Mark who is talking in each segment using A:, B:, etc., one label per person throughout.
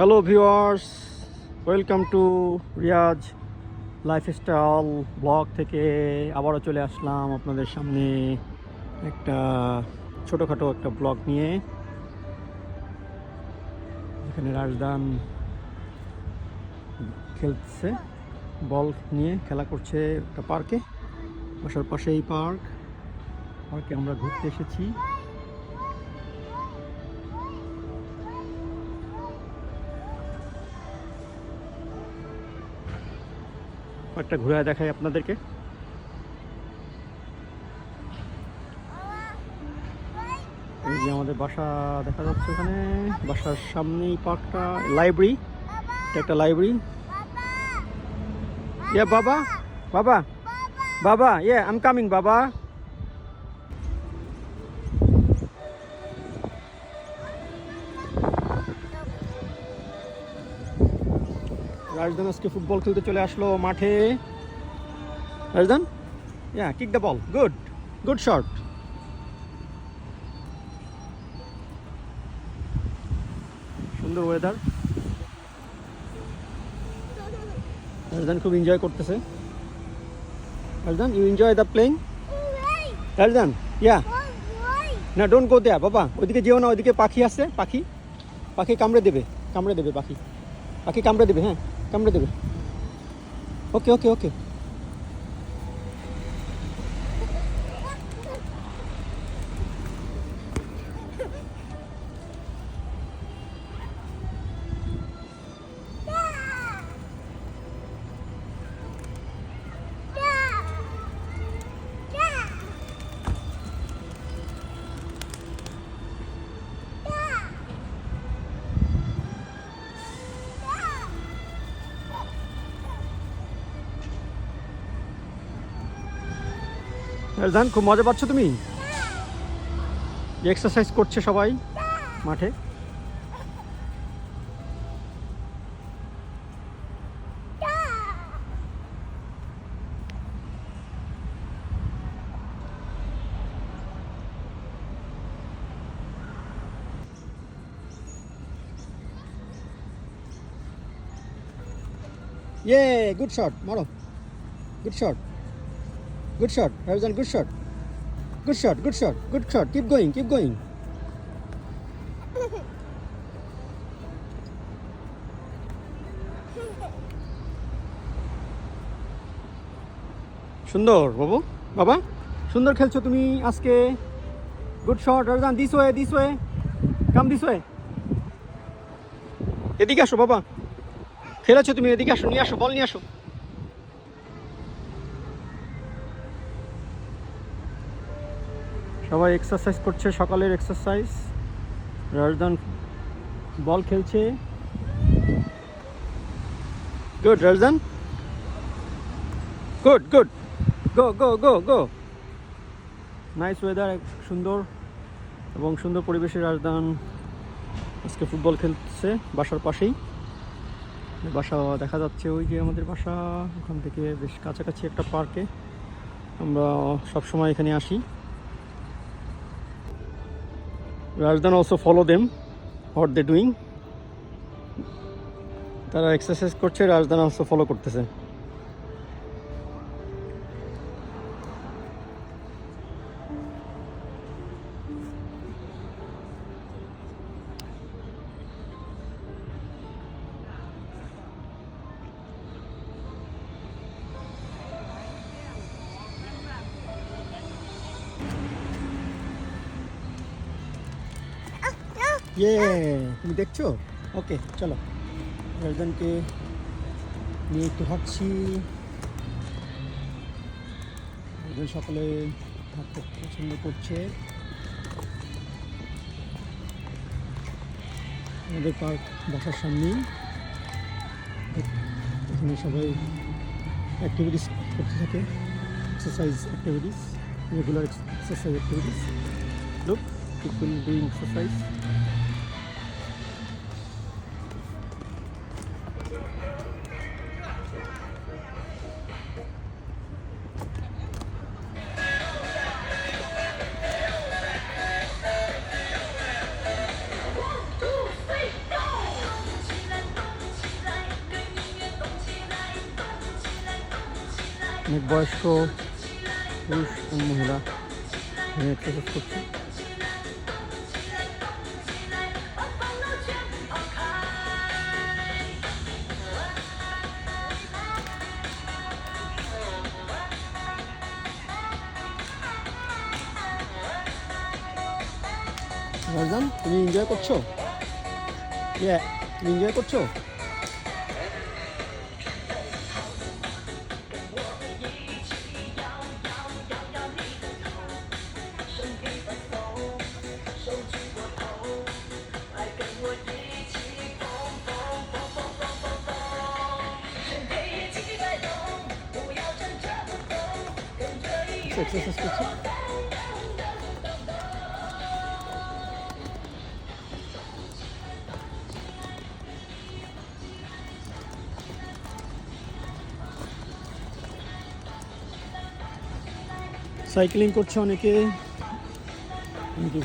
A: Hello viewers, welcome to Riaz lifestyle blog থেকে আবারও চলে আসলাম আপনাদের সামনে একটা ছোটোখাটো একটা ব্লগ নিয়ে। এখানে রাজদান খেলছে, বল নিয়ে খেলা করছে একটা পার্কে, বাসার পাশেই পার্কে আমরা ঘুরতে এসেছি। একটা ঘুরে দেখাই আপনাদেরকে। এই যে আমাদের বাসা দেখা যাচ্ছে, এখানে বাসার সামনেই পার্কটা, লাইব্রেরি, এটা একটা লাইব্রেরি। ইয়া বাবা বাবা বাবা, ইয়ে আই এম কামিং বাবা। রাজদান আজকে ফুটবল খেলতে চলে আসলো মাঠে। Rajdan, yeah kick the ball, good good shot. সুন্দর ওয়েদার, রাজদান খুব এনজয় করতেছে। Rajdan, you enjoy the playing? Rajdan, yeah no, don't গো দেয়া বাবা, ওইদিকে যেও না, ওইদিকে পাখি আছে, পাখি পাখি কামড়ে দেবে, পাখি পাখি কামড়ে দেবে, হ্যাঁ কামড়ে দেবে। ওকে ওকে ওকে। রাজদান, খুব মজা পাচ্ছ তুমি? এক্সারসাইজ করছে সবাই মাঠে। ইয়ে গুড শট, মারো, good shot, good shot Razdan, good shot, good shot, good shot, good shot, keep going, keep going. সুন্দর বাবু, বাবা সুন্দর খেলছো তুমি আজকে, good shot Razdan, this way, this way, come this way, এদিকে আসো বাবা, খেলেছো তুমি, এদিকে আসো, নিয়ে আসো, বল নিয়ে আসো। সবাই এক্সারসাইজ করছে, সকালের এক্সারসাইজ। রাজদান বল খেলছে, গুড রাজদান, গুড গুড, গো গো গো গো। নাইস ওয়েদার, সুন্দর এবং সুন্দর পরিবেশে রাজদান আজকে ফুটবল খেলছে বাসার পাশেই। বাসা দেখা যাচ্ছে, ওই যে আমাদের বাসা, ওখান থেকে বেশ কাছাকাছি একটা পার্কে, আমরা সবসময় এখানে আসি। Razdan also follow them, what they doing. তারা এক্সারসাইজ করছে, রাজদান অলসো ফলো করতেছে। ইয়ে, তুমি দেখছো? ওকে চলো, রাজদানকে নিয়ে একটু হাঁটছি। রাজদান সকালে হাঁটতে পছন্দ করছে। আমাদের পার্ক বাসার সামনেই, এখানে সবাই অ্যাক্টিভিটিস করতে থাকে, exercise activities, regular exercise activities. Look, people doing exercise. অনেক বয়স্ক পুরুষ এবং মহিলা এক্সারসাইজ করছে। রাজদান, তুমি এনজয় করছো? তুমি এনজয় করছো? এক্সারসাইজ করছো? সাইক্লিং করছে অনেকে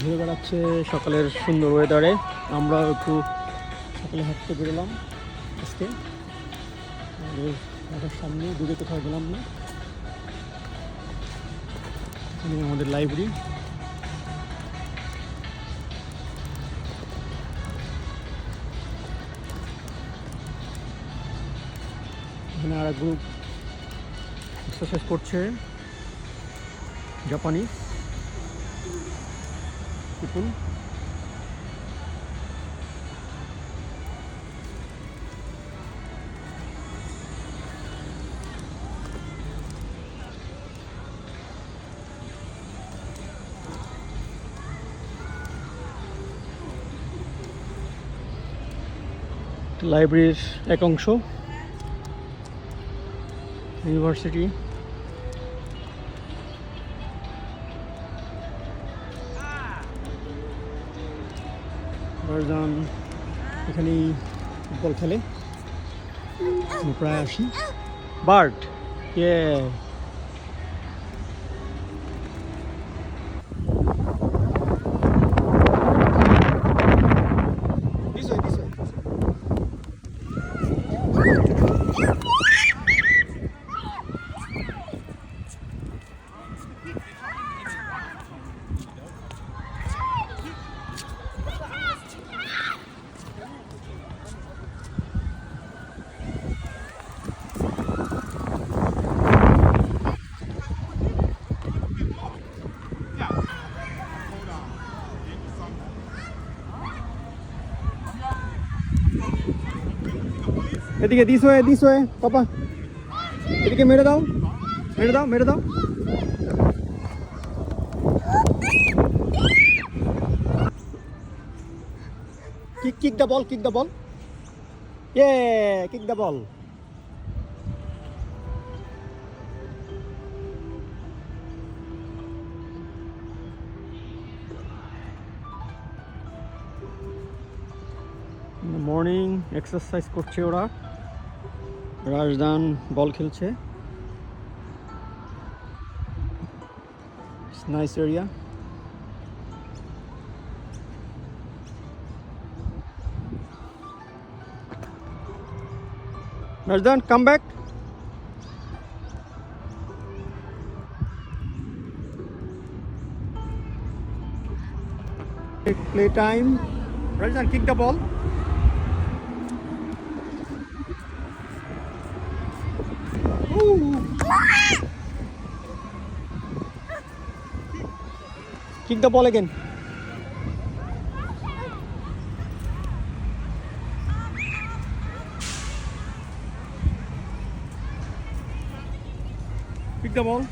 A: ঘুরে বেড়াচ্ছে সকালের সুন্দর ওয়েদারে। আমরা একটু সকালে হাঁটতে বেরোলাম আজকে, আমাদের সামনে দূরে কোথাও গেলাম না। এখানে আমাদের লাইব্রেরি, এখানে আর এক গ্রুপ এক্সারসাইজ করছে, জাপানি পিপুল। লাইব্রেরির এক অংশ, ইউনিভার্সিটি। রাজদান এখানেই ফুটবল খেলে, প্রায় আসি। বার্ট, ইয়ে এদিকে দিস হয়ে পাপা, এদিকে মেরে দাও। Kick the ball, kick the ball, kick the ball. Morning exercise করছে ওরা। রাজদান বল খেলছে। Nice area. Rajdan, come back. Play time. Rajdan, kick the ball. Kick the ball again. Kick the ball.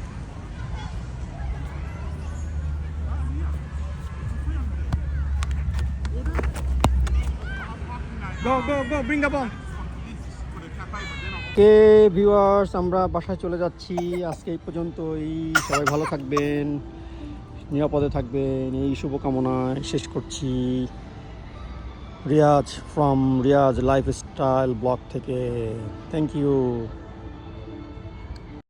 A: Go, bring the ball. K viewers, আমরা বাসায় চলে যাচ্ছি আজকে এই পর্যন্তই। সবাই ভালো থাকবেন, নিরাপদে থাকবেন, এই শুভকামনায় শেষ করছি। Riyaz from Riyaz lifestyle blog থেকে। Thank you.